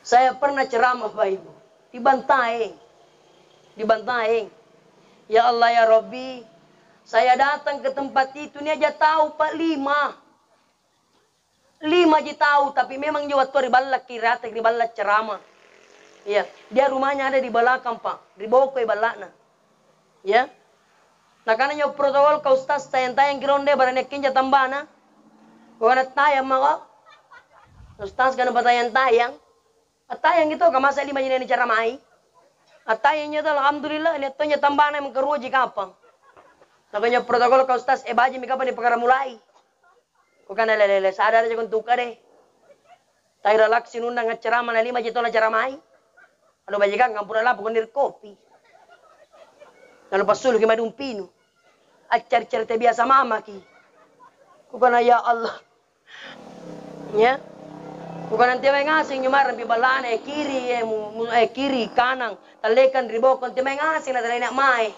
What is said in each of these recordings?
Saya pernah ceramah Bapak Ibu, dibantai. Ya Allah ya Rabbi, saya datang ke tempat itu, ini aja tahu Pak, 5 aja tahu, tapi memang dia waktu ribalak kiratek, ribalak ceramah. Ya, dia rumahnya ada di belakang Pak, di bawah ke balakna. Ya. Nah karena nyo protokol ka ustaz tayang-tayang kironde barane kinja tambana. Ko kana tayang mga ustaz kana batayang-tayang. Atayang itu ka masa 5 ni cara mai. Atayangnya tuh alhamdulillah ini tonya tambana yang keruji kapang. Nakanya protokol ka ustaz baji mi kapan di perkara mulai. Ko kana lele sadar aja kun tukare. Tai relax sinunda ngacerama na 5 jitola cara mai. Ano bajikan kampura lapo kunir kopi. Lalu pasul ki madung pinu. Acar-car te biasa mama ki. Kukana ya Allah. Ya. Kukana nanti may ngasing nyumaran pibalana kiri kiri kanang talekan ribokon ti may ngasing na talay na may.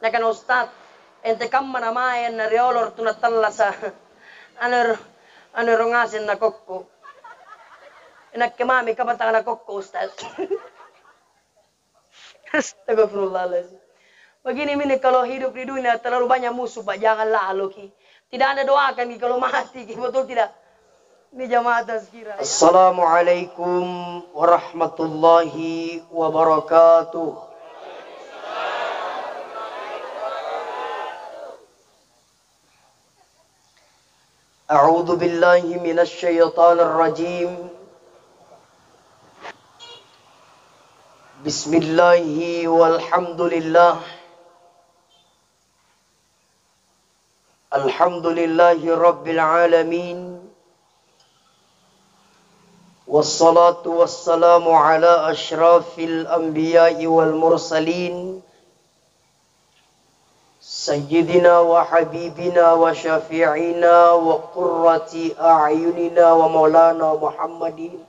Nakan ustad ente kam na may na riolor tunatalla sa ano rongasin na kokko. Inakkemami kapatang na kokko ustad. Astagfirullahaladzim. Begini ini kalau hidup di dunia terlalu banyak musuh Pak, jangan lalu ki. Tidak ada doakan ki kalau mati ki, betul tidak? Ini jamaah tazkirah. Assalamualaikum warahmatullahi wabarakatuh. A'udzu billahi minasy syaithanir rajim. Bismillahi walhamdulillah. Alhamdulillahi rabbil alamin. Wassalatu wassalamu ala asyrafil anbiya'i wal mursalin. Sayyidina wa habibina wa syafi'ina wa qurrati a'yunina wa maulana Muhammadin.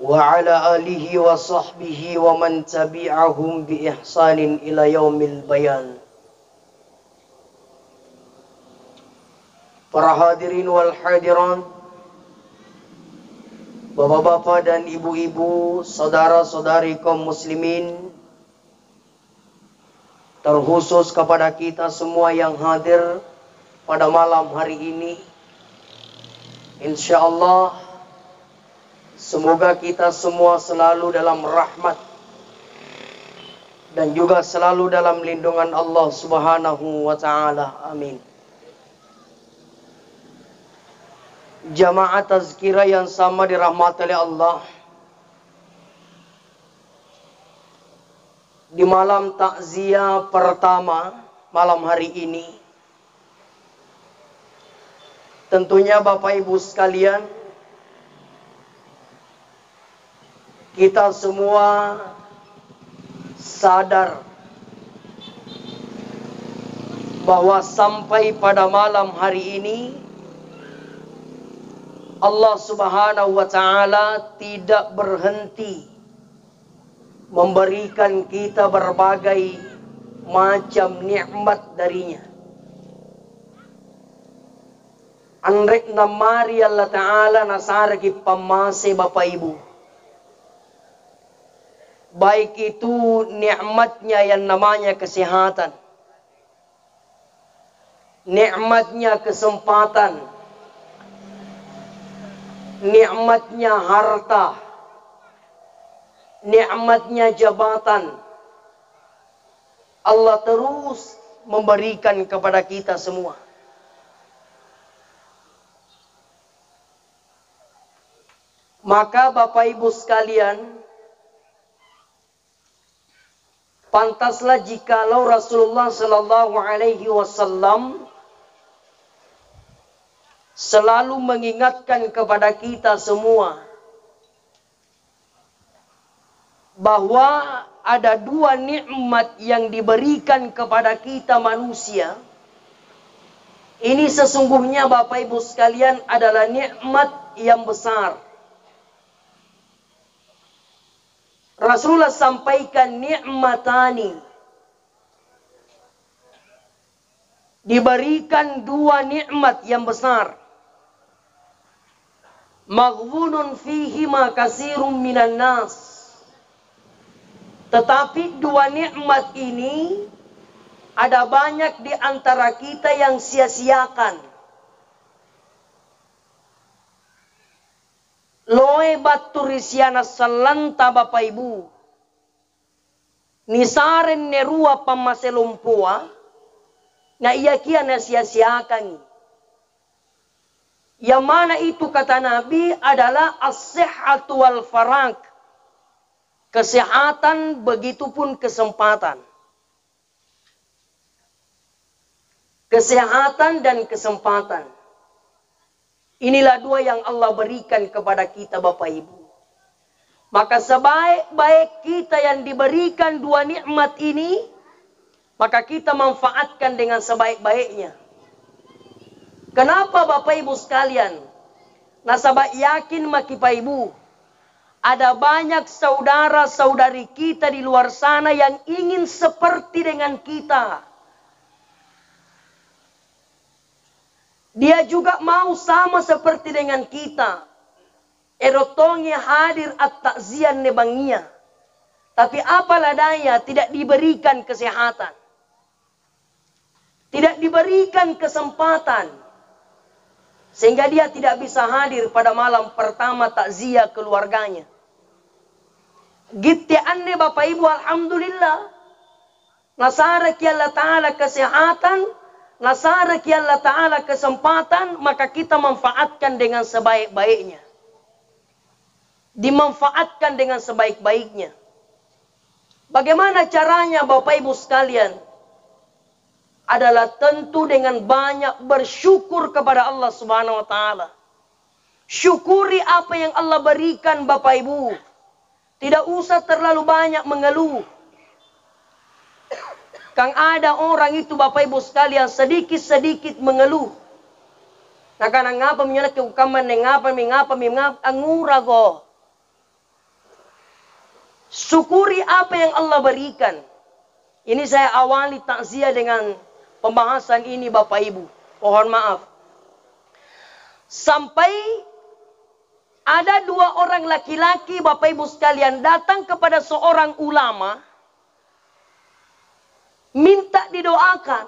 Wa ala alihi wa sahbihi wa man tabi'ahum bi ihsanin ila yaumil bayan. Para hadirin wal hadiran, bapak-bapak dan ibu-ibu, saudara-saudari kaum muslimin, terkhusus kepada kita semua yang hadir pada malam hari ini. Insyaallah semoga kita semua selalu dalam rahmat dan juga selalu dalam lindungan Allah Subhanahu wa taala. Amin. Jamaah tazkirah yang sama dirahmati oleh Allah. Di malam takziah pertama malam hari ini, tentunya Bapak Ibu sekalian, kita semua sadar bahwa sampai pada malam hari ini Allah Subhanahu wa taala tidak berhenti memberikan kita berbagai macam nikmat darinya. Andrek namari Allah taala nasarki pamase Bapak Ibu. Baik itu nikmatnya yang namanya kesehatan, nikmatnya kesempatan, nikmatnya harta, nikmatnya jabatan. Allah terus memberikan kepada kita semua. Maka Bapak Ibu sekalian, pantaslah jikalau Rasulullah sallallahu alaihi wasallam selalu mengingatkan kepada kita semua bahwa ada 2 nikmat yang diberikan kepada kita manusia. Ini sesungguhnya Bapak Ibu sekalian adalah nikmat yang besar. Rasulullah sampaikan nikmatani. Diberikan 2 nikmat yang besar. Maghbunun fihi ma kasirun minan nas. Tetapi dua nikmat ini ada banyak di antara kita yang sia-siakan. Loe baturisiana salanta Bapak Ibu. Nisaren nerua pamaselumpoa. Na iya kia na sia-siakan. Yang mana itu kata Nabi adalah as-sihhatu wal farag. Kesehatan begitupun kesempatan. Kesehatan dan kesempatan. Inilah dua yang Allah berikan kepada kita Bapak Ibu. Maka sebaik-baik kita yang diberikan dua nikmat ini, maka kita manfaatkan dengan sebaik-baiknya. Kenapa Bapak Ibu sekalian? Nasabah yakin maki Pak Ibu, ada banyak saudara-saudari kita di luar sana yang ingin seperti dengan kita. Dia juga mau sama seperti dengan kita. Erotongnya hadir at-takzian nebangia. Tapi apalah daya tidak diberikan kesehatan. Tidak diberikan kesempatan. Sehingga dia tidak bisa hadir pada malam pertama takziah keluarganya. Gitu anne Bapak Ibu, alhamdulillah. Nasaraki Allah Ta'ala kesehatan, nasaraki Allah Ta'ala kesempatan, maka kita manfaatkan dengan sebaik-baiknya. Dimanfaatkan dengan sebaik-baiknya. Bagaimana caranya Bapak Ibu sekalian? Adalah tentu dengan banyak bersyukur kepada Allah Subhanahu wa Ta'ala. Syukuri apa yang Allah berikan Bapak Ibu. Tidak usah terlalu banyak mengeluh. Kang ada orang itu Bapak Ibu sekalian sedikit-sedikit mengeluh. Nah karena ngapa menyalak ke ukaman, ngapa angura go. Syukuri apa yang Allah berikan. Ini saya awali takziah dengan pembahasan ini Bapak Ibu. Mohon maaf. Sampai ada dua orang laki-laki Bapak Ibu sekalian datang kepada seorang ulama. Minta didoakan.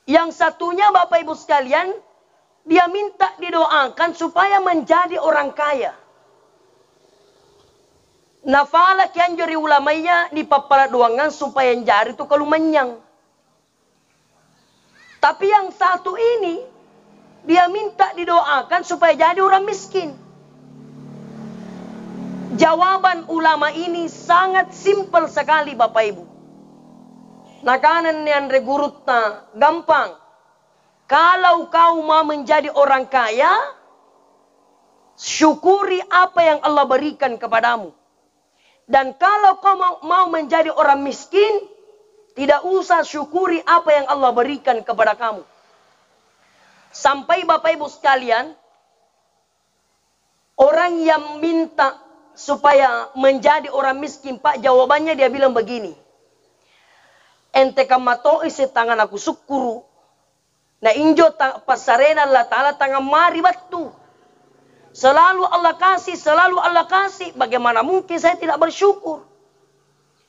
Yang satunya Bapak Ibu sekalian. Dia minta didoakan supaya menjadi orang kaya. Nafala kian jari ulamanya di papala doangan supaya jari itu kalau menyang. Tapi yang satu ini. Dia minta didoakan supaya jadi orang miskin. Jawaban ulama ini sangat simpel sekali Bapak Ibu. Nakanan yang regurutna gampang. Kalau kau mau menjadi orang kaya, syukuri apa yang Allah berikan kepadamu. Dan kalau kau mau menjadi orang miskin, tidak usah syukuri apa yang Allah berikan kepada kamu. Sampai Bapak Ibu sekalian, orang yang minta supaya menjadi orang miskin, Pak, jawabannya dia bilang begini. Ente kamatoi setangan aku syukuru. Na injo pasarena Allah Ta'ala tangan mari batu. Selalu Allah kasih, selalu Allah kasih. Bagaimana mungkin saya tidak bersyukur?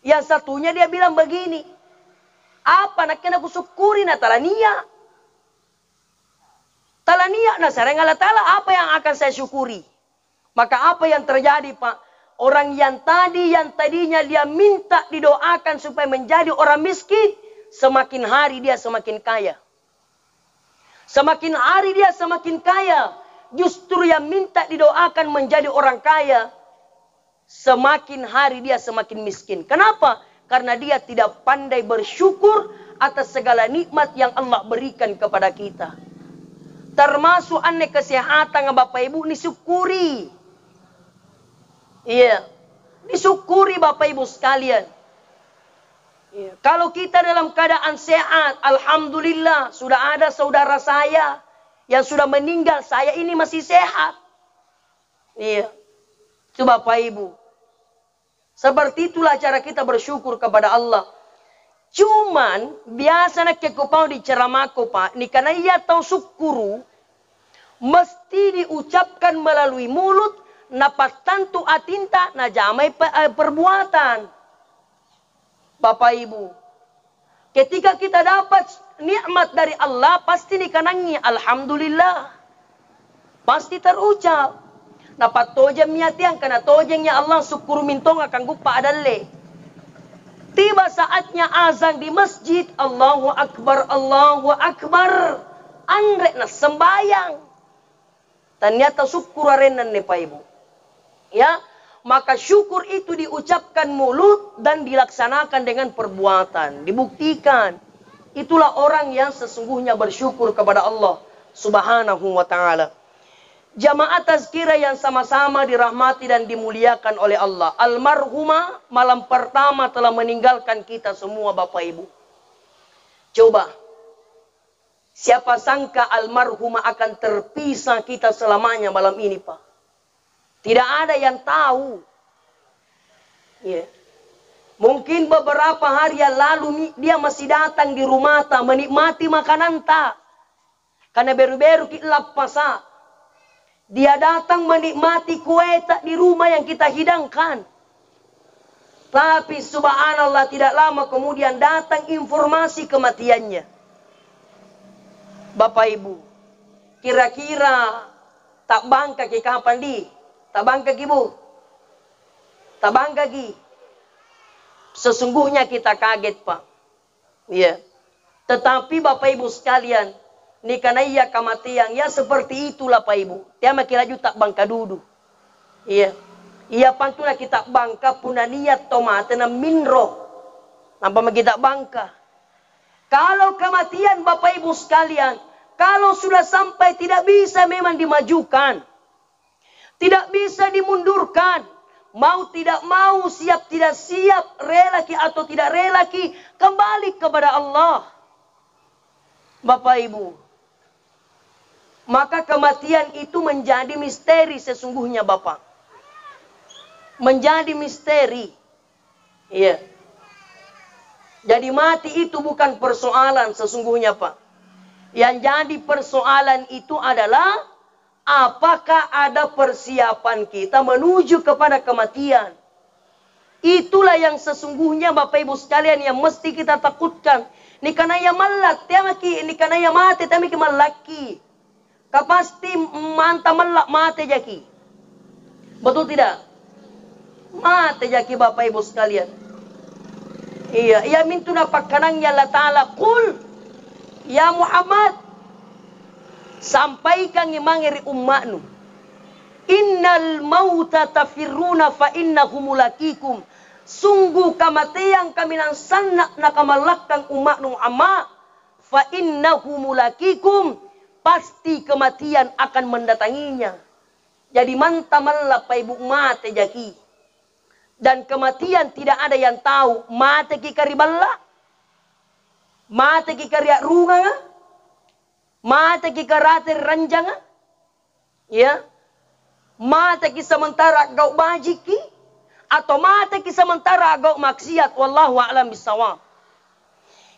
Yang satunya dia bilang begini. Apa nak kena aku syukuri na talania? Talania na sareng Allah Ta'ala, apa yang akan saya syukuri? Maka apa yang terjadi Pak? Orang yang tadinya dia minta didoakan supaya menjadi orang miskin, semakin hari dia semakin kaya. Semakin hari dia semakin kaya. Justru yang minta didoakan menjadi orang kaya, semakin hari dia semakin miskin. Kenapa? Karena dia tidak pandai bersyukur atas segala nikmat yang Allah berikan kepada kita. Termasuk aneh kesehatan Bapak Ibu disyukuri. Iya. Disyukuri Bapak Ibu sekalian. Iya. Kalau kita dalam keadaan sehat, alhamdulillah sudah ada saudara saya yang sudah meninggal, saya ini masih sehat. Iya. Itu Bapak Ibu. Seperti itulah cara kita bersyukur kepada Allah. Cuman biasa nak kekupau di ceramahku Pak, ni karena ia tahu syukuru, mesti diucapkan melalui mulut, napastantu atinta, najamai perbuatan. Bapak Ibu, ketika kita dapat nikmat dari Allah, pasti dikanangi alhamdulillah. Pasti terucap. Dapat tojeng miatiang karena tojengnya Allah syukur mintong akan gupa adalle. Tiba saatnya azan di masjid, Allahu Akbar, Allahu Akbar. Andre na sembayang. Ternyata syukur arenan nih Pak Ibu. Ya, maka syukur itu diucapkan mulut dan dilaksanakan dengan perbuatan. Dibuktikan. Itulah orang yang sesungguhnya bersyukur kepada Allah Subhanahu wa ta'ala. Jamaah tazkirah yang sama-sama dirahmati dan dimuliakan oleh Allah. Almarhumah malam pertama telah meninggalkan kita semua Bapak Ibu. Coba. Siapa sangka almarhumah akan terpisah kita selamanya malam ini Pak. Tidak ada yang tahu. Ya. Mungkin beberapa hari yang lalu dia masih datang di rumah ta menikmati makanan ta. Karena baru-baru kita lapasa. Dia datang menikmati kue tak di rumah yang kita hidangkan. Tapi subhanallah tidak lama kemudian datang informasi kematiannya. Bapak Ibu, kira-kira tak bangka ke kapan di? Tak bangka Ibu? Tak bangka Ki? Sesungguhnya kita kaget Pak. Iya. Tetapi Bapak Ibu sekalian, ni karena iya kematian, ya seperti itulah Pak Ibu. Dia makin laju tak bangka dudu. Iya. Iya pantuna kita bangka puna niat tomate na minro. Nampak kita bangka. Kalau kematian Bapak Ibu sekalian, kalau sudah sampai tidak bisa memang dimajukan. Tidak bisa dimundurkan. Mau tidak mau, siap tidak siap, rela ki atau tidak rela ki, kembali kepada Allah. Bapak Ibu. Maka kematian itu menjadi misteri sesungguhnya Bapak. Menjadi misteri. Iya. Jadi mati itu bukan persoalan sesungguhnya Pak. Yang jadi persoalan itu adalah apakah ada persiapan kita menuju kepada kematian. Itulah yang sesungguhnya Bapak Ibu sekalian yang mesti kita takutkan. Ni kana ya malak, tiamaki, ni kana ya mati, tiamaki malaki. Kapasti manta malak mati jaki. Betul tidak? Mati jaki Bapak Ibu sekalian. Iya, ia mintu napakanangnya Allah Ta'ala. Qul, ya Muhammad, sampaikan ngimangiri ummaknu. Innal mauta tafirruna fa innahu mulakikum. Sungguh kematian kami nang sanak nakamalakan ummaknu amma. Fa innahu mulakikum. Pasti kematian akan mendatanginya. Jadi mantamallah pa ibu mate jaki. Dan kematian tidak ada yang tahu. Mate ki kariballa. Mate ki kariak runga. Mate ki karate ranjanga. Ya. Mate ki sementara gau bajiki. Atau mate ki sementara gau maksiat. Wallahu a'lam bisawab.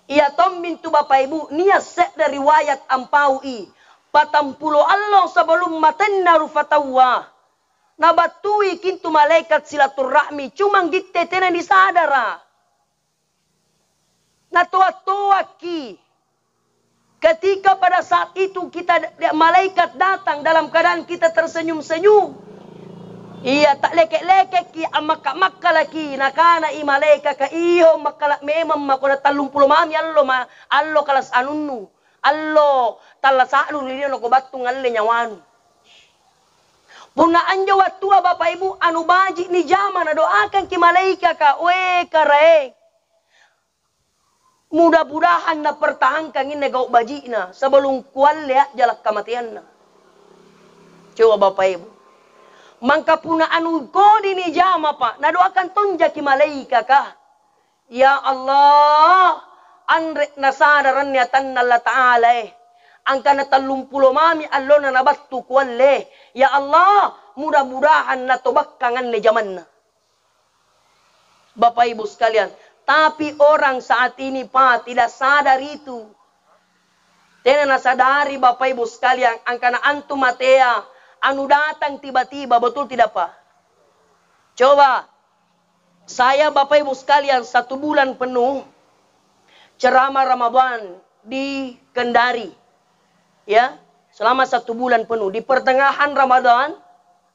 Ia tombin tu Bapak Ibu. Niat set dari riwayat ampaui. 40 Allah sebelum matenna rufatawa. Nabatui kintu malaikat silaturahmi. Cuma gitte tena disadara. Natua-tua ki. Ketika pada saat itu kita malaikat datang dalam keadaan kita tersenyum-senyum. Iya tak lekek-lekek ki amak-mak laki. Nakana i malaikat ka iyo makalak memang makona 30 mami allo kalas anunnu. Allo talasanu lino ko batung alle nyawanu. Puna anja watua Bapak Ibu anu baji ni zaman doakan ki malaika ka we karae. Mudah-mudahan na pertahankan ini gau bajina sebelum kual lihat jalak kematian na. Coba Bapak Ibu. Mangka puna anu kodi ni jama Pak. Na doakan tonja ki malaika ka. Ya Allah, andre nasadaran niatan Allah Ta'ala angka na 30 mami allo na nabattu kuwalle. Ya Allah, mudah-mudahan na tobakkangan le zaman na. Bapak Ibu sekalian, tapi orang saat ini Pak tidak sadar itu. Tena nasadari Bapak Ibu sekalian, angkana antum matea, anu datang tiba-tiba, betul tidak Pak? Coba, saya Bapak Ibu sekalian 1 bulan penuh ceramah Ramadan di Kendari. Ya, selama 1 bulan penuh. Di pertengahan Ramadan,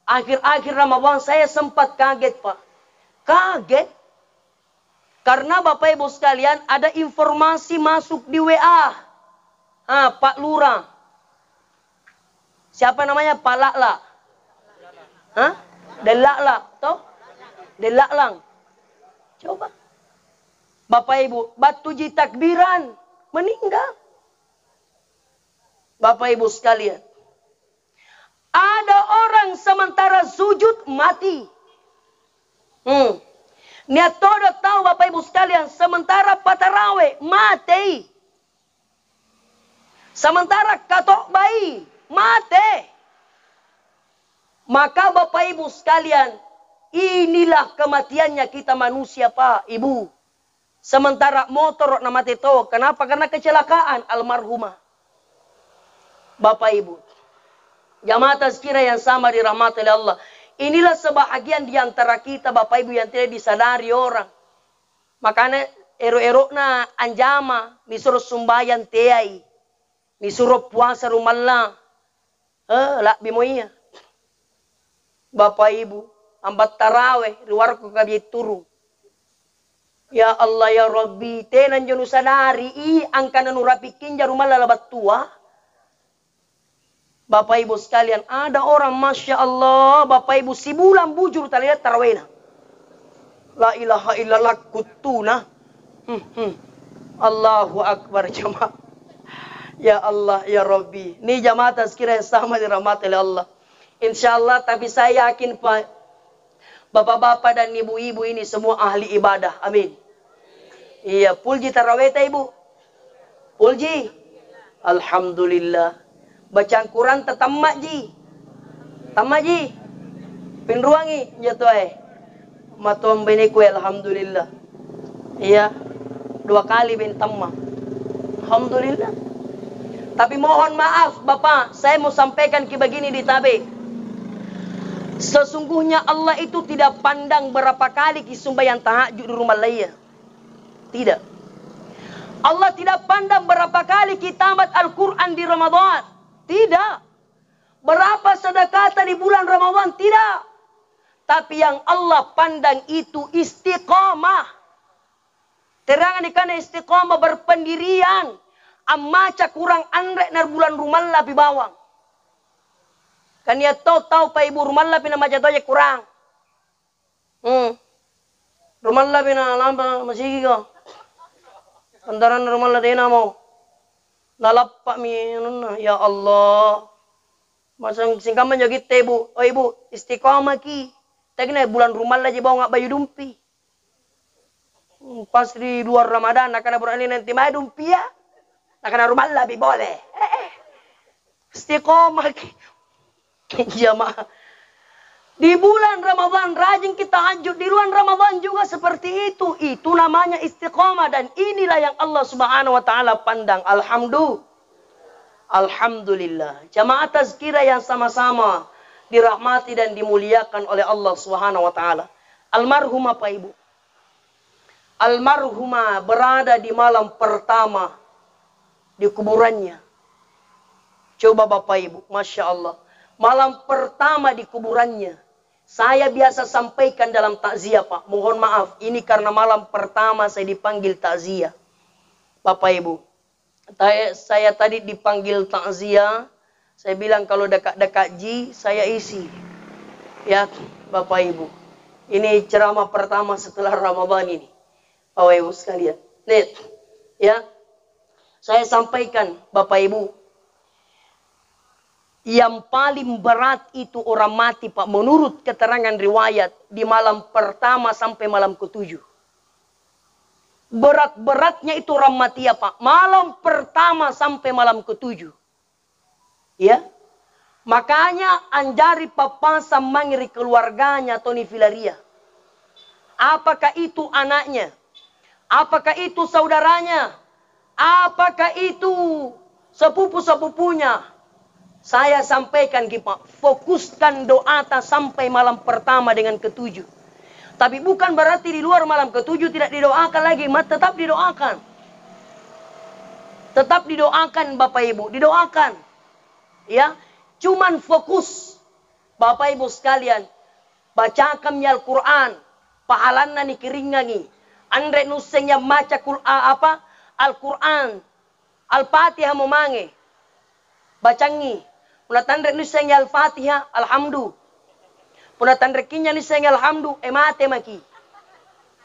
akhir-akhir Ramadan saya sempat kaget Pak. Kaget. Karena Bapak Ibu sekalian ada informasi masuk di WA. Pak Lurah. Siapa namanya? Pak Lakla. Delakla. Tahu? Delaklang. Coba. Bapak Ibu, batu ji takbiran. Meninggal. Bapak Ibu sekalian. Ada orang sementara sujud mati. Niat todo tahu Bapak Ibu sekalian. Sementara patarawe mati. Sementara katok bayi mati. Maka Bapak Ibu sekalian, inilah kematiannya kita manusia Pak Ibu. Sementara motor nak mati to. Kenapa? Karena kecelakaan almarhumah. Bapak Ibu, jamaah tazkirah yang sama dirahmati oleh Allah. Inilah sebahagian di antara kita Bapak Ibu yang tidak disadari orang. Makanya ero-erokna anjama disuruh sumbayan teai. Disuruh puasa rumalla. Lak bimoinya. Bapak Ibu, ambat taraweh luar ko kabi turu. Ya Allah ya Rabbi, tenan jonu sadari angkana nurapikin jarumalla labat tua. Bapak Ibu sekalian, ada orang Masya Allah, Bapak Ibu si bulan bujur terlihat tarawehna. La ilaha illallah kutuna. Allahu Akbar jemaah. Ya Allah, ya Rabbi. Ini jamaah tazkirah yang sama dirahmati oleh Allah. Insya Allah, tapi saya yakin Pak, bapak-bapak dan ibu-ibu ini semua ahli ibadah. Amin. Iya, pulji tarawih ta Ibu? Pulji? Alhamdulillah. Bacaan Quran tetamak ji. Tamak ji. Pinruangi jatuh Matuam bini kue alhamdulillah. Iya. 2 kali bin tamak. Alhamdulillah. Tapi mohon maaf Bapak, saya mau sampaikan begini di tabe. Sesungguhnya Allah itu tidak pandang berapa kali kisumbayan tahajud di rumah laya. Tidak. Allah tidak pandang berapa kali kitamat Al-Quran di Ramadan. Tidak. Berapa sedekah di bulan Ramadan. Tidak. Tapi yang Allah pandang itu istiqamah. Terangan ikan istiqamah berpendirian. Amma kurang andrek nar bulan rumalla pi bawang. Kan ya tahu pa Ibu rumalla pi nama jatuh aja kurang. Rumalla pi na lampa masih ko. Antaran rumalla dena mo. Nalappak mi nunna ya Allah. Masang singkaman jogit Ibu. Oh Ibu istiqamah ki. Tagina bulan rumalla je bawa ngak bayu dumpi. Pas di luar Ramadan akan berani nanti mai dumpi ya. Nak rumah lebih boleh. Istiqomah. Jamaah. Di bulan Ramadan rajin kita tahajud. Di luar Ramadan juga seperti itu. Itu namanya istiqomah. Dan inilah yang Allah Subhanahu wa ta'ala pandang. Alhamdulillah. Jamaah tazkirah yang sama-sama dirahmati dan dimuliakan oleh Allah Subhanahu wa ta'ala. Almarhumah Pak Ibu. Almarhumah berada di malam pertama di kuburannya. Coba Bapak Ibu, Masya Allah. Malam pertama di kuburannya. Saya biasa sampaikan dalam takziah Pak. Mohon maaf, ini karena malam pertama saya dipanggil takziah. Bapak Ibu, saya tadi dipanggil takziah. Saya bilang kalau dekat-dekat ji, saya isi. Ya Bapak Ibu. Ini ceramah pertama setelah Ramadan ini. Bapak Ibu sekalian. Lihat. Ya. Saya sampaikan Bapak Ibu, yang paling berat itu orang mati Pak, menurut keterangan riwayat, di malam pertama sampai malam ke-7. Berat-beratnya itu orang mati ya Pak, malam pertama sampai malam ke-7. Ya, makanya anjari papa samangiri keluarganya Tony Villaria. Apakah itu anaknya? Apakah itu saudaranya? Apakah itu sepupu-sepupunya. Saya sampaikan kita, fokuskan doa sampai malam pertama dengan ketujuh. Tapi bukan berarti di luar malam ketujuh tidak didoakan lagi, tetap didoakan. Tetap didoakan Bapak Ibu, didoakan. Ya, cuman fokus Bapak Ibu sekalian, bacakan Al-Quran, pahalana ni kiringangi. Andre nusengnya baca Al-Quran, Al-Fatihah memangi. Bacangi. Puna tandre nusengnya Al-Fatihah, Alhamdulillah. Puna tandre kinya nusengnya Alhamdulillah, mate maki.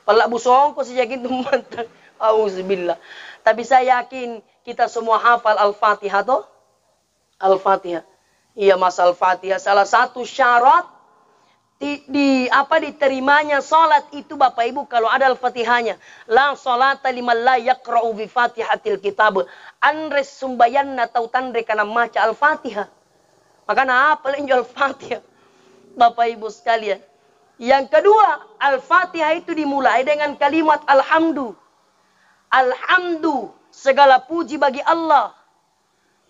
Palak busong ko siya gintu mantang. Auzubillah. Tapi saya yakin kita semua hafal Al-Fatihah toh? Al-Fatihah. Iya Mas, Al-Fatihah salah satu syarat diterimanya salat itu Bapak Ibu kalau ada Al-Fatihahnya. La salata liman la yaqra'u bi Fatihatil kitab. Andres sumbayanna tau tandre kana maca Al-Fatihah. Makanya apa lenjo Al-Fatihah? Bapak Ibu sekalian. Yang kedua, Al-Fatihah itu dimulai dengan kalimat alhamdu. Alhamdu, segala puji bagi Allah.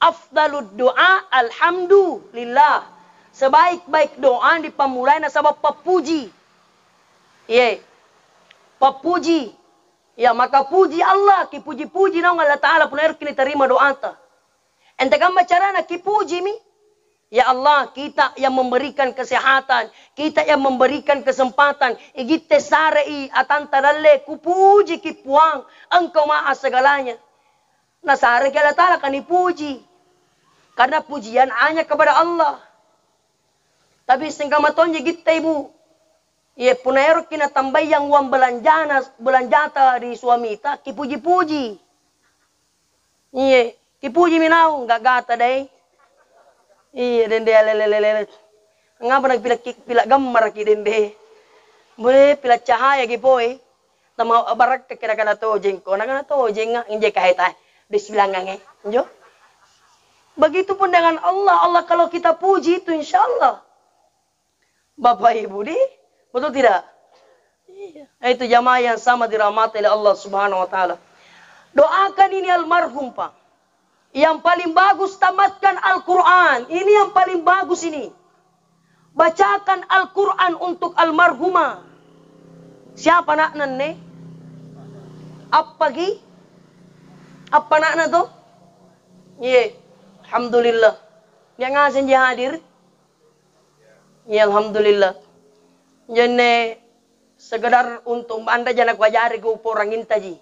Afdalud doa alhamdulillah. Sebaik-baik doa dipamulai nasabab pepuji. Ye. Pepuji. Ya, maka puji Allah, ki puji-puji naung Allah Ta'ala pun air kini terima doa ta. Ente kan carana ki puji mi? Ya Allah, kita yang memberikan kesehatan, kita yang memberikan kesempatan. Igite sarei atanta dalle ku puji ki puang, engkau maha segalanya. Nah, sare ki Allah Ta'ala kan dipuji. Karena pujian hanya kepada Allah. Tapi singkamatonnya kita Ibu. Ye punaero kina tambay yang uang belanjata di suami ta kipuji-puji. Ye kipuji minau enggak gata deh. Iya dende lele. Ngapa nak pila gambar ki dende. Boleh pila cahaya ki boy. Tama barak kira kana to jengko na kana to jenga inje kahita. Bismillah njo. Begitupun dengan Allah. Allah kalau kita puji itu insyaallah. Bapak Ibu betul tidak? Iya. Itu jamaah yang sama dirahmati oleh Allah Subhanahu wa taala. Doakan ini almarhum, Pak. Yang paling bagus tamatkan Al-Qur'an. Ini yang paling bagus ini. Bacakan Al-Qur'an untuk almarhumah. Siapa nakna nih? Apa gi? Apa nakna tuh? Iya. Alhamdulillah. Yang ngasen hadir. Ya Alhamdulillah. Jadi sekedar untuk Anda jangan wajari ke orang intaji.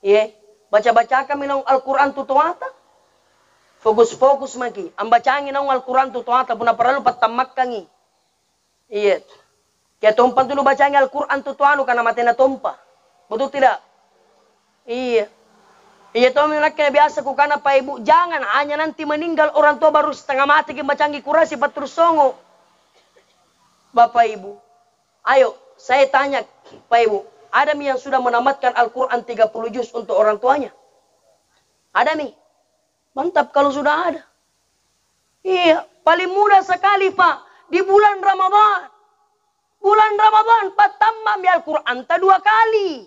Ya, baca-baca kami nang Al-Quran tutuata. Fokus-fokus maki. Ambacangi nang Al-Quran tutuata puna perlu patamakkangi. Iya. Kaya tompan dulu bacangi Al-Quran tutuanu karena matena tompa. Betul tidak? Iya. Iya toh menaknya biasa kukana Pak Ibu. Jangan hanya nanti meninggal orang tua baru setengah mati bacangi kurasi patur songo. Bapak Ibu, ayo saya tanya Pak Ibu, ada mi yang sudah menamatkan Al-Quran 30 juz untuk orang tuanya? Ada mi? Mantap kalau sudah ada. Iya, paling mudah sekali Pak, di bulan Ramadan. Bulan Ramadan, patamam Al-Quran ta 2 kali.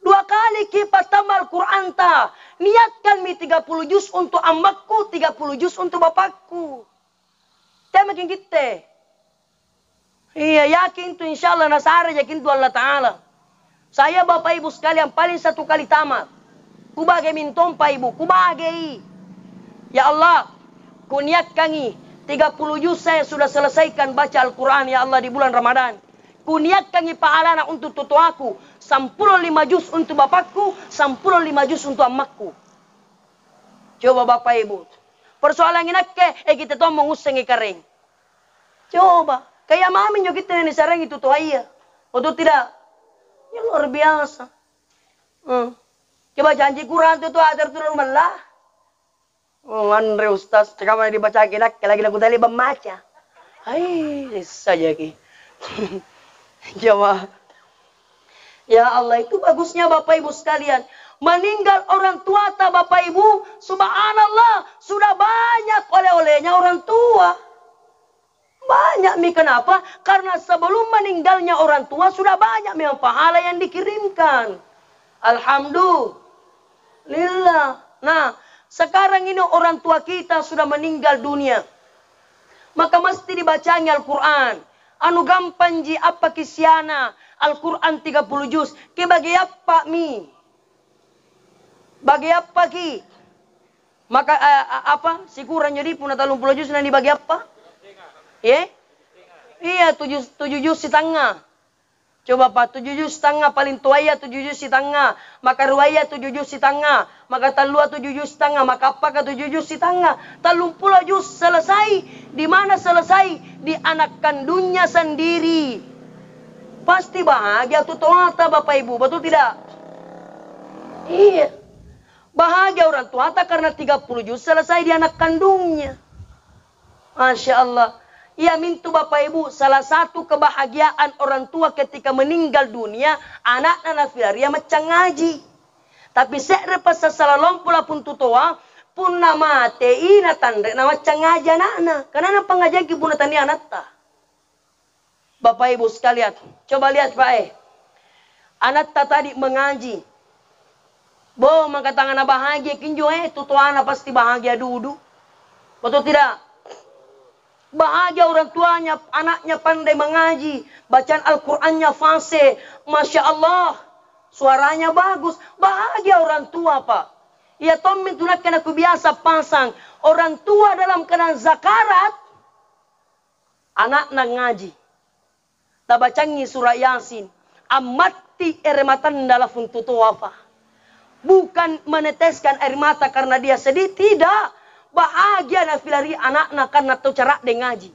2 kali kita tambah Al-Quran ta. Niatkan mi 30 juz untuk amakku, 30 juz untuk bapakku. Kita makin kita. Iya, yakin tu insyaallah nasara yakin tu Allah Ta'ala. Saya Bapak Ibu sekalian paling 1 kali tamat. Kubage mintom Pak Ibu, kubage. Ya Allah, kuniatkan 30 juz saya sudah selesaikan baca Al-Quran ya Allah di bulan Ramadan. Kuniatkan pahalana untuk tutuaku, 15 juz untuk bapakku, 15 juz untuk amakku. Coba Bapak Ibu. Persoalan ini kita tuh menguseng kering. Coba. Kayak mami juga kita yang sarang itu tuh ayah. Betul tidak? Ya luar biasa. Coba janji Quran itu ada turun malah. Andre Ustaz, cakap dibaca kita lagi lagu tadi membaca. Hai, saja ki. Jawab. Ya Allah, itu bagusnya Bapak Ibu sekalian. Meninggal orang tua ta Bapak Ibu, subhanallah, sudah banyak oleh-olehnya orang tua. Banyak mi kenapa? Karena sebelum meninggalnya orang tua sudah banyak memang pahala yang dikirimkan. Alhamdulillah. Nah, Sekarang ini orang tua kita sudah meninggal dunia. Maka mesti dibacanya Al-Quran. Anu gampang ji apa kisiana. Al-Quran 30 juz. Ke bagi apa mi? Bagi apa ki? Maka apa? Si kurang jadi pun 30 juz nanti bagi apa? Iya 7 juz setengah. Coba Pak, 7 juz setengah, paling tua ya 7 juz setengah. Maka ruaya 7 juz setengah. Maka talua 7 juz setengah. Maka apakah 7 juz setengah? 30 juz selesai. Di mana selesai? Di anak kandungnya sendiri. Pasti bahagia tuh tuata Bapak Ibu, betul tidak? Iya. Bahagia orang tuata karena 30 juz selesai di anak kandungnya. Masya Allah. Ya mintu Bapak Ibu, salah satu kebahagiaan orang tua ketika meninggal dunia, anak-anak nafilaria macam ngaji. Tapi sekrepas salah lompula pun tutoa, pun nama tei na tandre na macam ngaji anak-anak. Karena pengajian kibuna tani anak ta. Bapak Ibu sekalian, coba lihat Pak anak ta tadi mengaji. Bo mengatakan bahagia kinjo tutoa anak pasti bahagia duduk. Betul tidak? Bahagia orang tuanya, anaknya pandai mengaji. Bacaan Al-Qur'annya fasih. Masya Allah. Suaranya bagus. Bahagia orang tua Pak. Ya Tommy tunakan aku biasa pasang. Orang tua dalam keadaan zakarat. Anaknya ngaji. Tabacangi surah Yasin. Amati air mata dalam funtutu wafa. Bukan meneteskan air mata karena dia sedih. Tidak. Bahagia nafilari anak-anak karena tahu cara dengan ngaji.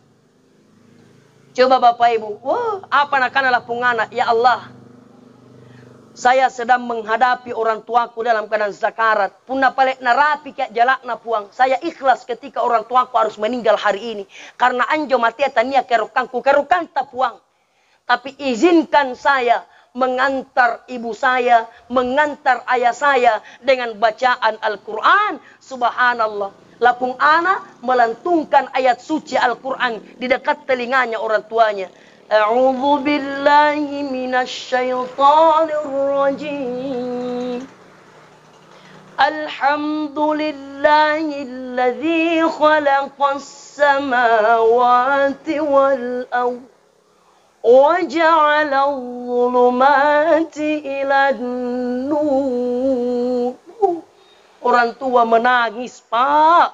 Coba Bapak Ibu, wah apa nak kanalah pungana, ya Allah. Saya sedang menghadapi orang tuaku dalam keadaan zakarat. Puna palek narapi kayak jalakna puang. Saya ikhlas ketika orang tuaku harus meninggal hari ini. Karena anjo mati tania kerukangku tak puang. Tapi izinkan saya mengantar ibu saya, mengantar ayah saya dengan bacaan Al-Quran. Subhanallah. Lapung anak melantungkan ayat suci Al-Quran di dekat telinganya orang tuanya. A'udzu billahi minasyaitonir rajim. Alhamdulillahilladzi khalaqas samawati wal ardh wa ja'ala adh-dhulumati ilan nur. Orang tua menangis Pak.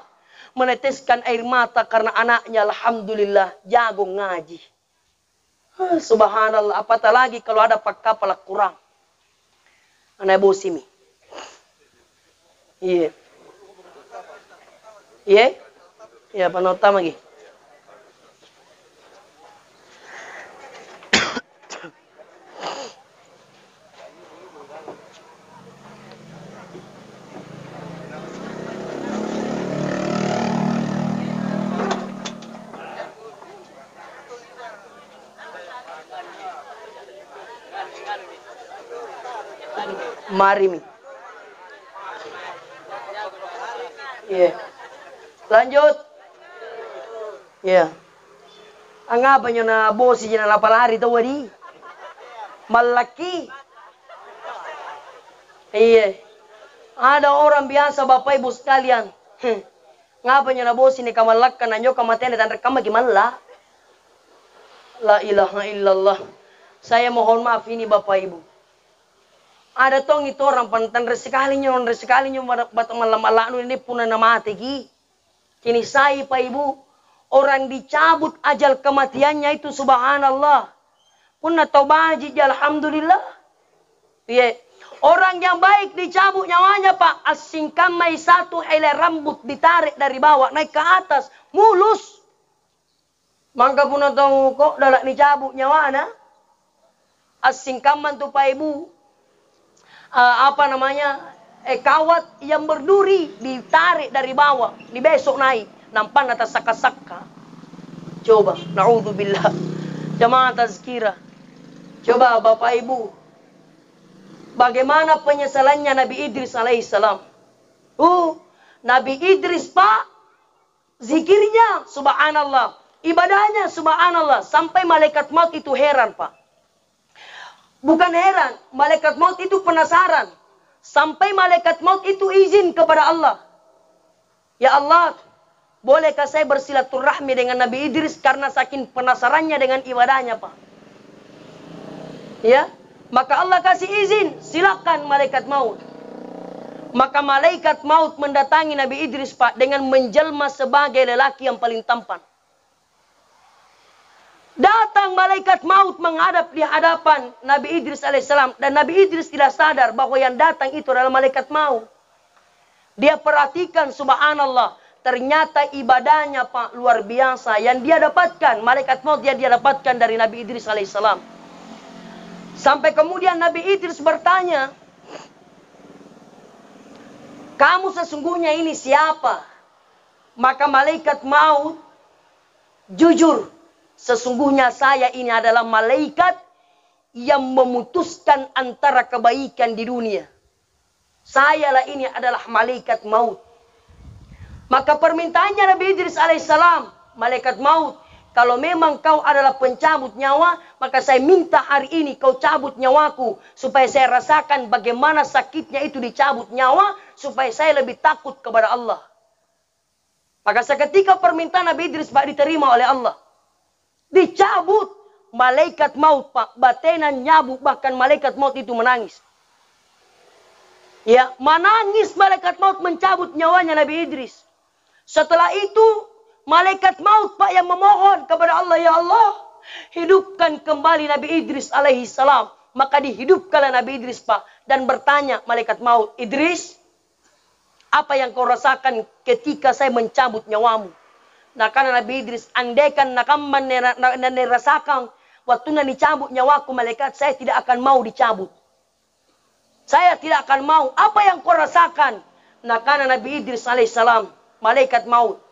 Meneteskan air mata karena anaknya alhamdulillah jago ngaji. Subhanallah. Apatah lagi kalau ada pak kapal kurang. Anak bosi mi. Iya. Iya. Iya panota lagi. Mari mi. Yeah. Lanjut. Ya. Yeah. Angapa nyo na bosi dyan na lapalari ito wadi? Malaki. Iya. Ada orang biasa Bapak Ibu sekalian. Ngapa nyo na bosi ni kamalak na nyo kamatian dan rekam gimana? La ilaha illallah. Saya mohon maaf ini Bapak Ibu. Ada tong itu orang pantan resekalinya batang malam ini puna nama tegi. Kini saya Pak Ibu, orang dicabut ajal kematiannya itu subhanallah. Puna taubaji alhamdulillah. Iya. Orang yang baik dicabut nyawanya Pak. Asingkan mai satu helai rambut ditarik dari bawah naik ke atas, mulus. Mangka puna tahu kok dalak dicabut nyawana. Asingkaman tuh Pak Ibu. Kawat yang berduri ditarik dari bawah, dibesok naik, nampan atas saka-saka. Coba, na'udzubillah. Jamaah tazkirah. Coba Bapak Ibu, bagaimana penyesalannya Nabi Idris alaihissalam? Nabi Idris Pak, zikirnya subhanallah, ibadahnya subhanallah, sampai malaikat maut itu heran Pak. Bukan heran, malaikat maut itu penasaran. Sampai malaikat maut itu izin kepada Allah. Ya Allah, bolehkah saya bersilaturahmi dengan Nabi Idris karena saking penasarannya dengan ibadahnya, Pak? Ya, maka Allah kasih izin, silakan malaikat maut. Maka malaikat maut mendatangi Nabi Idris, Pak, dengan menjelma sebagai lelaki yang paling tampan. Datang malaikat maut menghadap di hadapan Nabi Idris alaihissalam. Dan Nabi Idris tidak sadar bahwa yang datang itu adalah malaikat maut. Dia perhatikan, subhanallah, ternyata ibadahnya, Pak, luar biasa. Yang dia dapatkan, malaikat maut yang dia dapatkan dari Nabi Idris alaihissalam. Sampai kemudian Nabi Idris bertanya, kamu sesungguhnya ini siapa? Maka malaikat maut jujur, sesungguhnya saya ini adalah malaikat yang memutuskan antara kebaikan di dunia. Sayalah ini adalah malaikat maut. Maka permintaannya Nabi Idris alaihissalam, malaikat maut, kalau memang kau adalah pencabut nyawa, maka saya minta hari ini kau cabut nyawaku, supaya saya rasakan bagaimana sakitnya itu dicabut nyawa, supaya saya lebih takut kepada Allah. Maka seketika permintaan Nabi Idris, Pak, diterima oleh Allah. Dicabut malaikat maut, Pak, batenan nyabuk, bahkan malaikat maut itu menangis. Ya, menangis malaikat maut mencabut nyawanya Nabi Idris. Setelah itu malaikat maut, Pak, yang memohon kepada Allah, ya Allah, hidupkan kembali Nabi Idris alaihi salam. Maka dihidupkanlah Nabi Idris, Pak, dan bertanya malaikat maut, Idris, apa yang kau rasakan ketika saya mencabut nyawamu? Nah, karena Nabi Idris, andaikan nakaman rasakan waktu dicabut nyawaku malaikat, saya tidak akan mau dicabut. Saya tidak akan mau. Apa yang kau rasakan? Nah, karena Nabi Idris alaihissalam, malaikat maut,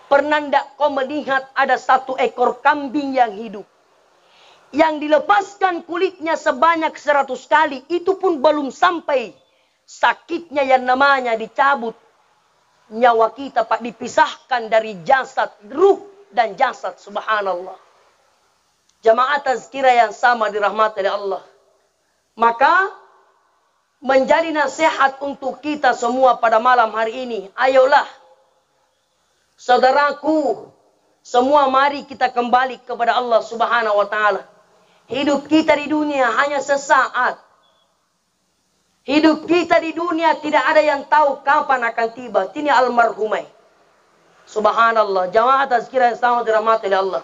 pernah tidak kau melihat ada satu ekor kambing yang hidup, yang dilepaskan kulitnya sebanyak 100 kali, itu pun belum sampai sakitnya yang namanya dicabut nyawa kita, Pak, dipisahkan dari jasad, ruh dan jasad, subhanallah. Jamaah tazkirah yang sama dirahmati oleh Allah. Maka menjadi nasihat untuk kita semua pada malam hari ini, ayolah saudaraku, semua mari kita kembali kepada Allah subhanahu wa ta'ala. Hidup kita di dunia hanya sesaat. Hidup kita di dunia tidak ada yang tahu kapan akan tiba. Ini almarhumai. Subhanallah. Jamaah tazkirah yang sama dirahmati oleh Allah.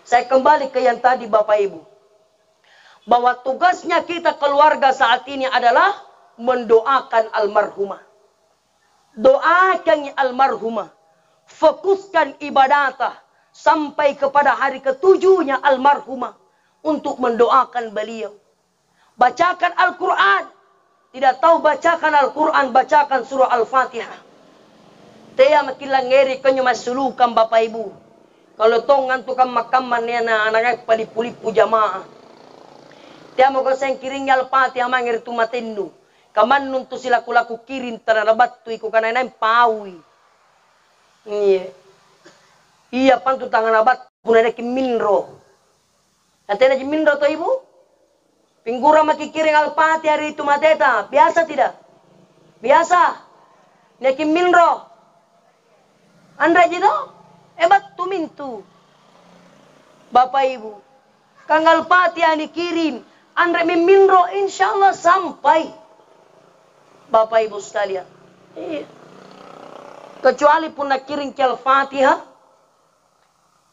Saya kembali ke yang tadi, Bapak Ibu. Bahwa tugasnya kita keluarga saat ini adalah mendoakan almarhumah. Doakan almarhumah. Fokuskan ibadatah sampai kepada hari ketujuhnya almarhumah untuk mendoakan beliau. Bacakan Al-Quran. Tidak tahu bacakan Al-Quran, bacakan surah Al-Fatihah. Tea makilang ngeri kanyo masulukan, Bapak Ibu. Kalau tong ngantukan makaman niya na anakay palipulipu jamaah. Tea mo kaseng kiringnya Al-Fatihah mangir tumatinu. Kaman nuntu sila kulaku kirin tanarabat tu iku kanay pawi. Iya pantu tangan abat punada ki minro. Atena ki minro to Ibu? Pinggura makikiring Al-Fatihah hari itu mateta. Biasa tidak? Biasa. Naki minro. Andra jido? Ebat tumintu. Bapak Ibu. Kang Al-Fatihah dikirim. Andra minro insyaallah sampai. Bapak Ibu sekalian. Kecuali pun nakiring ke Al-Fatihah.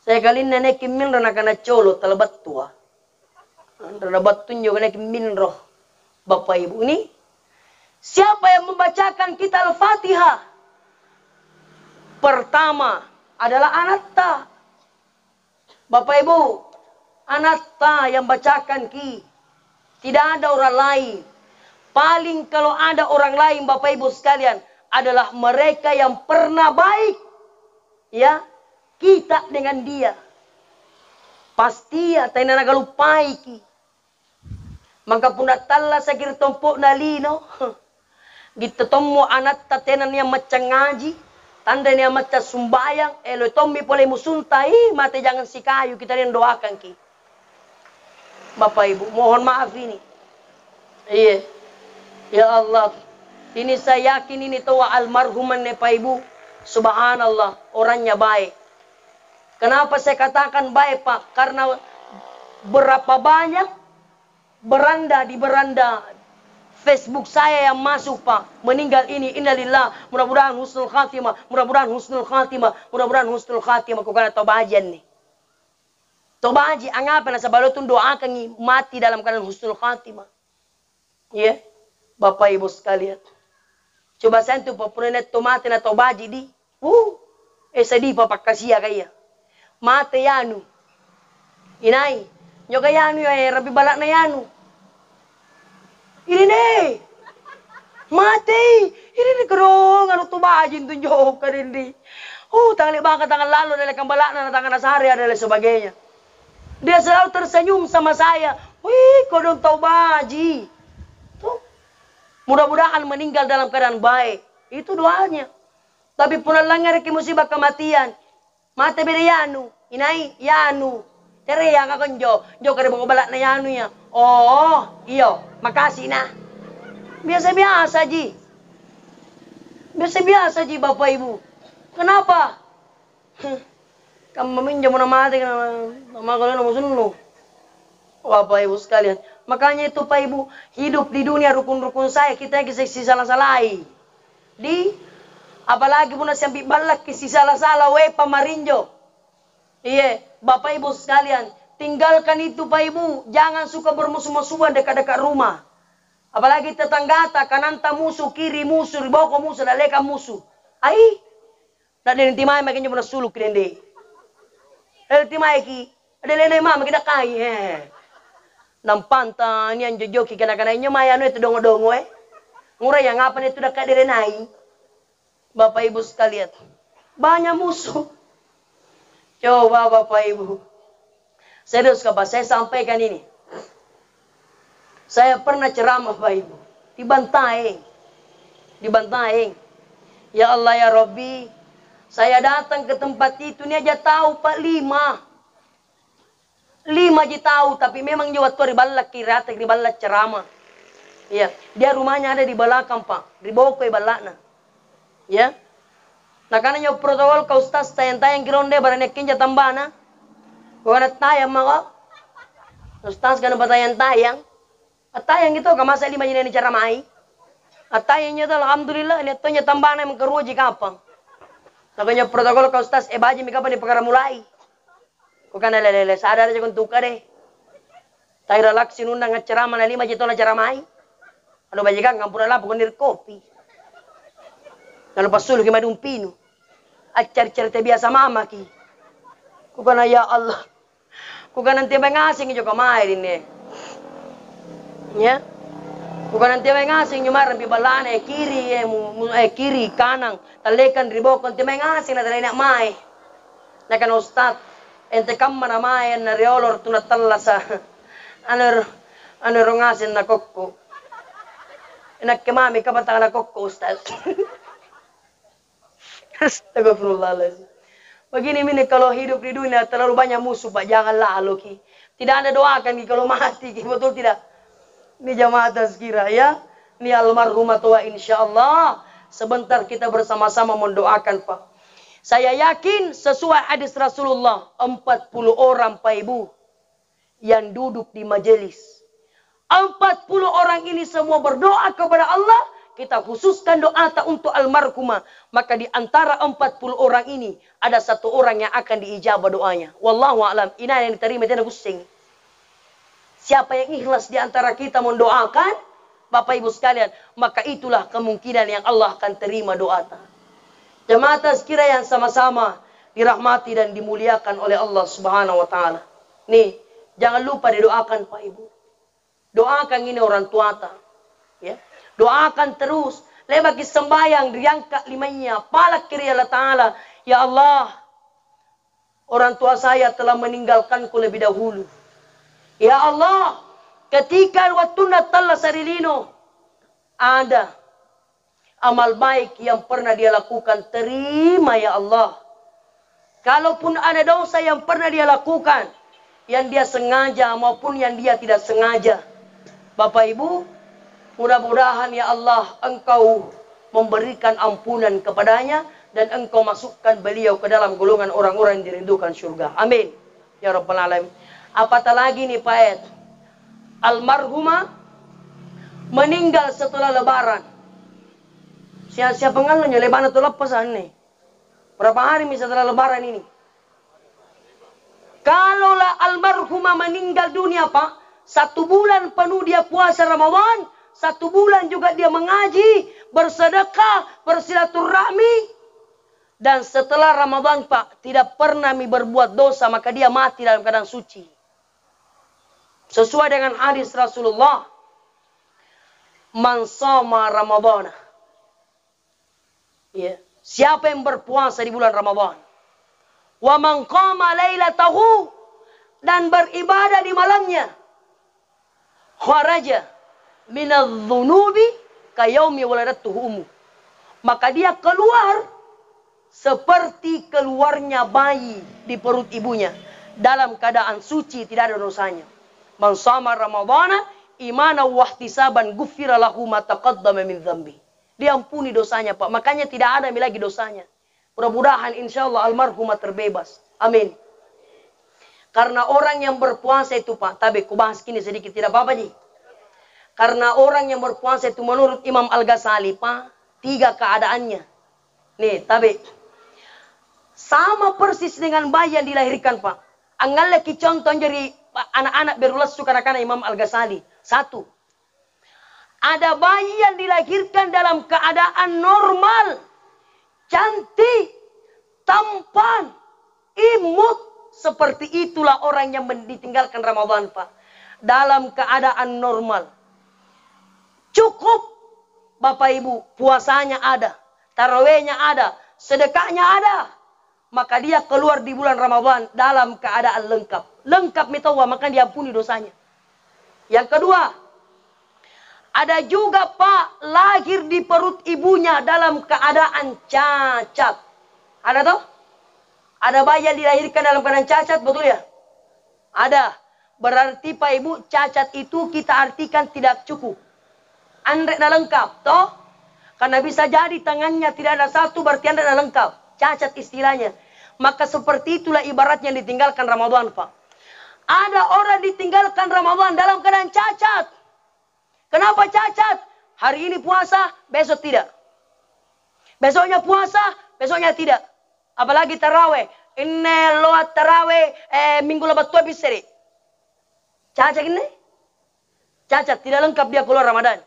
Saya kali nenek minro nakana colo talabat tua. Dapat tunjuk naik minroh. Bapak Ibu ini, siapa yang membacakan kita Al-Fatihah? Pertama adalah anatta. Bapak Ibu, anatta yang bacakan ki. Tidak ada orang lain. Paling kalau ada orang lain, Bapak Ibu sekalian, adalah mereka yang pernah baik. Ya, kita dengan dia. Pasti ya, tayo na nagalupai ki. Maka pun natala sa kirtompo na lino. Gitu tomo anak tatena niya macang ngaji. Tanda niya macang sumbayang. Elo tommi pole musuntai. Mate jangan si kayu. Kita rin doakan ki. Bapak Ibu, mohon maaf ini. Iya. Ya Allah. Ini saya yakin ini tawa almarhuman ne Pak Ibu. Subhanallah, orangnya baik. Kenapa saya katakan baik, Pak? Karena berapa banyak di beranda Facebook saya yang masuk, Pak, meninggal ini, innalillah, mudah-mudahan husnul khatimah, mudah-mudahan husnul khatimah, mudah-mudahan husnul khatimah. Kau kena tobajan nih. Tobaji, anggapan sa balotun doakan mati dalam keadaan husnul khatimah. Ya, Bapak Ibu sekalian. Coba saya tuh populernya tomate na tobaji di. Sedih Bapak kasih kaya. Mate yanu. Inai, nyoga yanu ya rabi balak na yanu. Ini nih. Mati. Ini nih kerong anu tobaji tunjuk ka di. Tangan baka tangan lalu dari balak na tangan asari dan sebagainya. Dia selalu tersenyum sama saya. Wih, kodong tobaji. Mudah-mudahan meninggal dalam keadaan baik. Itu doanya. Tapi punalangar ke musibah kematian. Mate beri yanu. Inai, yanu. Tere yang akan jo kare bawa balak na yanu ya. Oh, iyo. Makasih na. Biasa-biasa ji. Biasa-biasa ji Bapak Ibu. Kenapa? Kamu meminjam mana mati. Nama kalian nama sunu. Bapak Ibu sekalian. Makanya itu Pak Ibu, hidup di dunia rukun-rukun saya, kita kisah salah-salahi. Apalagi pun sampai balak kisah salah-salah, pamarinjo. Iya, Bapak Ibu sekalian, tinggalkan itu Pak Ibu. Jangan suka bermusuh-musuhan dekat-dekat rumah. Apalagi tetangga, kanan musuh, kiri musuh, bawah musuh, daleka musuh. Ai, nak den timai makin jumlah suluk dende. Timai ki, ada lele mama kita kai. Nampanta ni ang jojoki kana-kana inyo may ano ito dongo-dongo Nguray yang ngapan itu dekat direnai. Bapak Ibu sekalian. Banyak musuh. Coba Bapak Ibu. Serius Pak, saya sampaikan ini. Saya pernah ceramah Bapak Ibu. Dibantai. Ya Allah ya Rabbi. Saya datang ke tempat itu, ini aja tahu Pak 5 aja tahu, tapi memang dia waktu ribalak kiratek, ribalak ceramah. Ya, dia rumahnya ada di belakang Pak, di bawah kue balakna. Ya, nah karena nyo protokol kau ustaz tayang-tayang kironde baranek kinja tambana, kau ada tayang maka, ustaz kan tayang-tayang itu kamasa 5 jina ni ceramai. Tayangnya tu alhamdulillah, ini tuanya tambana yang keruji kapang. Nah kau protokol kau ustaz, baji mika pa ni perkara mulai. Bukan lele sadar aja kun tukar deh. Tai relax sinundang ceramah na 5 jito na ceramai. Ano bajikan kampura la pukon kopi. Lalu pasul ki madung pino. Acar-car biasa mama ki. Kukan ya Allah. Kukan nanti mengasing jo kamay din Ya. Kukan nanti mengasing nyumar pi balana kiri kanang talekan ribo kon ti mengasing na dalay na mai. Nakan ustad ente kam manamayan na riolor tunatalla sa ano rongasin na kokko. Inakimami kabatang na kokko ustaz. Astagfirullahaladzim. Begini ini kalau hidup di dunia terlalu banyak musuh Pak, jangan lalu ki. Tidak ada doakan ki kalau mati ki, betul tidak? Ini jamaah tazkirah ya. Ini almarhumah tua insyaallah. Sebentar kita bersama-sama mendoakan Pak. Saya yakin sesuai hadis Rasulullah 40 orang Pak Ibu yang duduk di majelis. 40 orang ini semua berdoa kepada Allah. Kita khususkan doa untuk almarhumah. Maka di antara 40 orang ini ada 1 orang yang akan diijabah doanya. Wallahu a'lam. Ini yang diterima tidak pusing. Siapa yang ikhlas di antara kita mendoakan, Bapak Ibu sekalian, maka itulah kemungkinan yang Allah akan terima doa. Jemaah tazkirah yang sama-sama dirahmati dan dimuliakan oleh Allah Subhanahu wa taala. Nih, jangan lupa didoakan Pak Ibu. Doakan ini orang tua ta. Ya. Doakan terus. Lebaki sembayang diangkat limanya. Palak kiri Allah Ta'ala. Ya Allah. Orang tua saya telah meninggalkanku lebih dahulu. Ya Allah. Ketika waktu Natal sarilino. Ada amal baik yang pernah dia lakukan. Terima ya Allah. Kalaupun ada dosa yang pernah dia lakukan. Yang dia sengaja maupun yang dia tidak sengaja. Bapak Ibu. Mudah-mudahan ya Allah engkau memberikan ampunan kepadanya dan engkau masukkan beliau ke dalam golongan orang-orang yang dirindukan surga. Amin. Ya Rabbal Alamin. Apatah lagi nih Pak Ed? Almarhumah meninggal setelah lebaran. Siapa ngalanya lebaran itu lepasan nih? Berapa hari setelah lebaran ini? Kalaulah almarhumah meninggal dunia Pak, 1 bulan penuh dia puasa Ramadan, 1 bulan juga dia mengaji, bersedekah, bersilaturahmi. Dan setelah Ramadan Pak, tidak pernah berbuat dosa, maka dia mati dalam keadaan suci. Sesuai dengan hadis Rasulullah. Man shoma Ramadhan. Ya. Siapa yang berpuasa di bulan Ramadan. Wa man qama lailatahu. Dan beribadah di malamnya. Kharaja minadh-dhunubi kayaumi waladatuhu ummu. Maka dia keluar seperti keluarnya bayi di perut ibunya. Dalam keadaan suci, tidak ada dosanya. Man shoma Ramadhana imanan wa ihtisaban ghufira lahu ma taqaddama min dzambi. Diampuni dosanya Pak. Makanya tidak ada lagi dosanya. Mudah-mudahan insyaallah almarhumah terbebas. Amin. Karena orang yang berpuasa itu Pak, tapi ku bahas kini sedikit tidak apa-apa Ji. Karena orang yang berpuasa itu menurut Imam Al-Ghazali Pak, 3 keadaannya. Nih, tapi sama persis dengan bayi yang dilahirkan Pak. Anggap lagi contoh jadi anak-anak berulas suka anak-anak Imam Al-Ghazali. 1. Ada bayi yang dilahirkan dalam keadaan normal. Cantik. Tampan. Imut. Seperti itulah orang yang ditinggalkan Ramadan Pak. Dalam keadaan normal. Cukup. Bapak Ibu. Puasanya ada. Tarawihnya ada. Sedekahnya ada. Maka dia keluar di bulan Ramadan dalam keadaan lengkap. Lengkap mitawa, maka diampuni dosanya. Yang kedua, ada juga Pak, lahir di perut ibunya dalam keadaan cacat. Ada toh? Ada bayi yang dilahirkan dalam keadaan cacat, betul ya? Ada. Berarti Pak Ibu, cacat itu kita artikan tidak cukup. Andrek dah lengkap, toh? Karena bisa jadi tangannya tidak ada satu, berarti andrek dah lengkap. Cacat istilahnya. Maka seperti itulah ibaratnya yang ditinggalkan Ramadan Pak. Ada orang ditinggalkan Ramadan dalam keadaan cacat. Kenapa cacat? Hari ini puasa, besok tidak. Besoknya puasa, besoknya tidak. Apalagi taraweh. Inne loat taraweh minggu lebat tua biseri. Cacat ini? Cacat, tidak lengkap dia keluar Ramadan.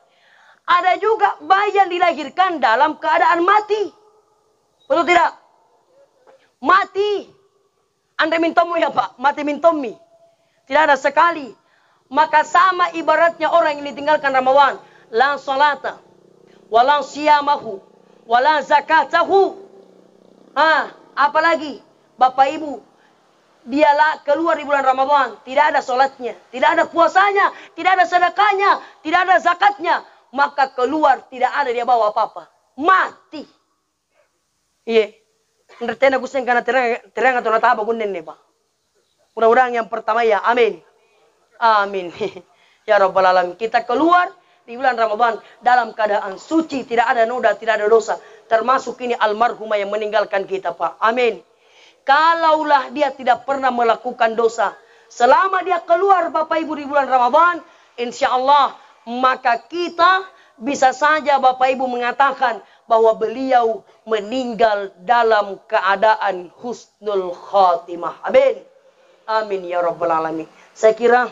Ada juga bayi yang dilahirkan dalam keadaan mati. Betul tidak? Mati. Anda mintomu ya Pak. Mati mintomi. Tidak ada sekali. Maka sama ibaratnya orang yang ditinggalkan Ramadan. La salata. Wala siyamahu. Wala zakatahu. Apalagi. Bapak Ibu. Dia keluar di bulan Ramadan. Tidak ada salatnya. Tidak ada puasanya. Tidak ada sedekahnya. Tidak ada zakatnya. Maka keluar tidak ada dia bawa apa-apa. Mati. Iya. Ngertena gusen karena terang atau nata apa gunen nih Pak. Mudah-mudahan yang pertama ya. Amin. Amin. Ya Rabbal Alamin. Kita keluar di bulan Ramadan dalam keadaan suci. Tidak ada noda, tidak ada dosa. Termasuk ini almarhumah yang meninggalkan kita Pak. Amin. Kalaulah dia tidak pernah melakukan dosa. Selama dia keluar Bapak Ibu di bulan Ramadan. Insya Allah. Maka kita bisa saja Bapak Ibu mengatakan bahwa beliau meninggal dalam keadaan husnul khatimah. Amin. Amin ya Rabbal Alamin. Saya kira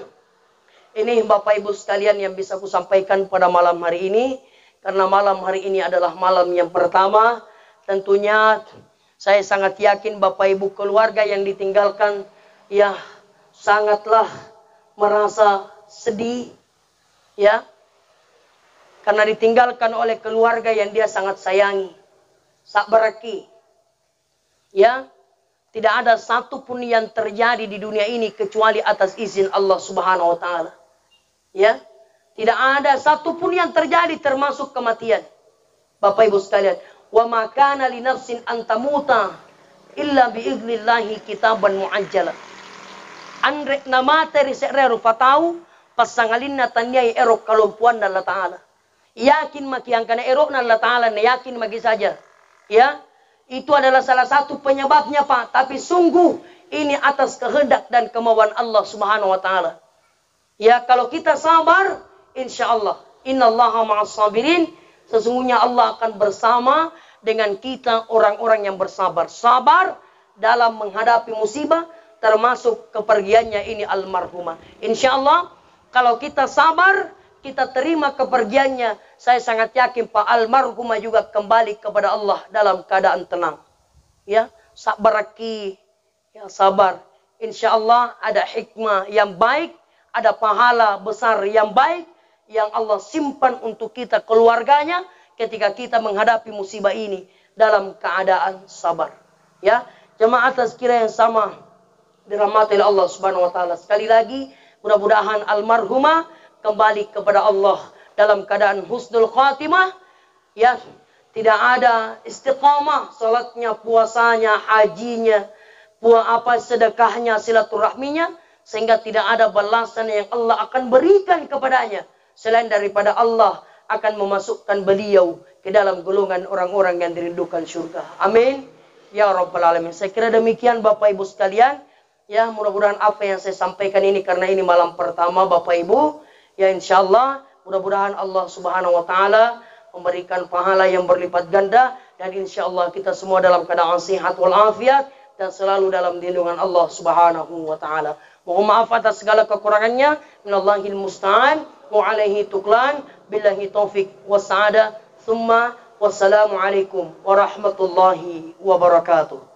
ini Bapak Ibu sekalian yang bisa aku sampaikan pada malam hari ini. Karena malam hari ini adalah malam yang pertama. Tentunya saya sangat yakin Bapak Ibu keluarga yang ditinggalkan ya sangatlah merasa sedih. Ya. Karena ditinggalkan oleh keluarga yang dia sangat sayangi. Sakbaraki. Ya. Tidak ada satupun yang terjadi di dunia ini kecuali atas izin Allah Subhanahu wa taala. Ya. Tidak ada satupun yang terjadi termasuk kematian. Bapak Ibu sekalian, wa ma kana li nafsin an tamuta illa bi idznillah kitaban muajjala. Andre nama teri sereru fatau pasangalin na tanyai erok kalumpuan Allah taala. Yakin maki yang kana erok na Allah taala na yakin magi saja. Ya. itu adalah salah satu penyebabnya, Pak. Tapi sungguh ini atas kehendak dan kemauan Allah Subhanahu wa taala. Ya, kalau kita sabar, insya Allah, innallaha ma'as sabirin, sesungguhnya Allah akan bersama dengan kita orang-orang yang bersabar. Sabar dalam menghadapi musibah, termasuk kepergiannya ini almarhumah. Insya Allah, kalau kita sabar, kita terima kepergiannya, saya sangat yakin Pak almarhumah juga kembali kepada Allah dalam keadaan tenang. Ya, sabaraki, ya sabar. Insya Allah ada hikmah yang baik, ada pahala besar yang baik yang Allah simpan untuk kita keluarganya ketika kita menghadapi musibah ini dalam keadaan sabar. Ya, jemaah tazkirah yang sama dirahmati oleh Allah Subhanahu wa taala. Sekali lagi, mudah-mudahan almarhumah kembali kepada Allah dalam keadaan husnul khatimah. Ya, tidak ada istiqamah salatnya, puasanya, hajinya, sedekahnya, silaturahminya, sehingga tidak ada balasan yang Allah akan berikan kepadanya selain daripada Allah akan memasukkan beliau ke dalam golongan orang-orang yang dirindukan surga. Amin ya rabbal alamin. Saya kira demikian Bapak Ibu sekalian. Ya, mudah-mudahan apa yang saya sampaikan ini, karena ini malam pertama Bapak Ibu, ya insyaallah mudah-mudahan Allah Subhanahu wa taala memberikan pahala yang berlipat ganda, dan insyaallah kita semua dalam keadaan sehat walafiat dan selalu dalam lindungan Allah Subhanahu wa taala. Mohon maaf atas segala kekurangannya. Minallahil musta'an wa alaihi tuklan. Billahi taufik was sa'ada. Tsumma wassalamu alaikum warahmatullahi wabarakatuh.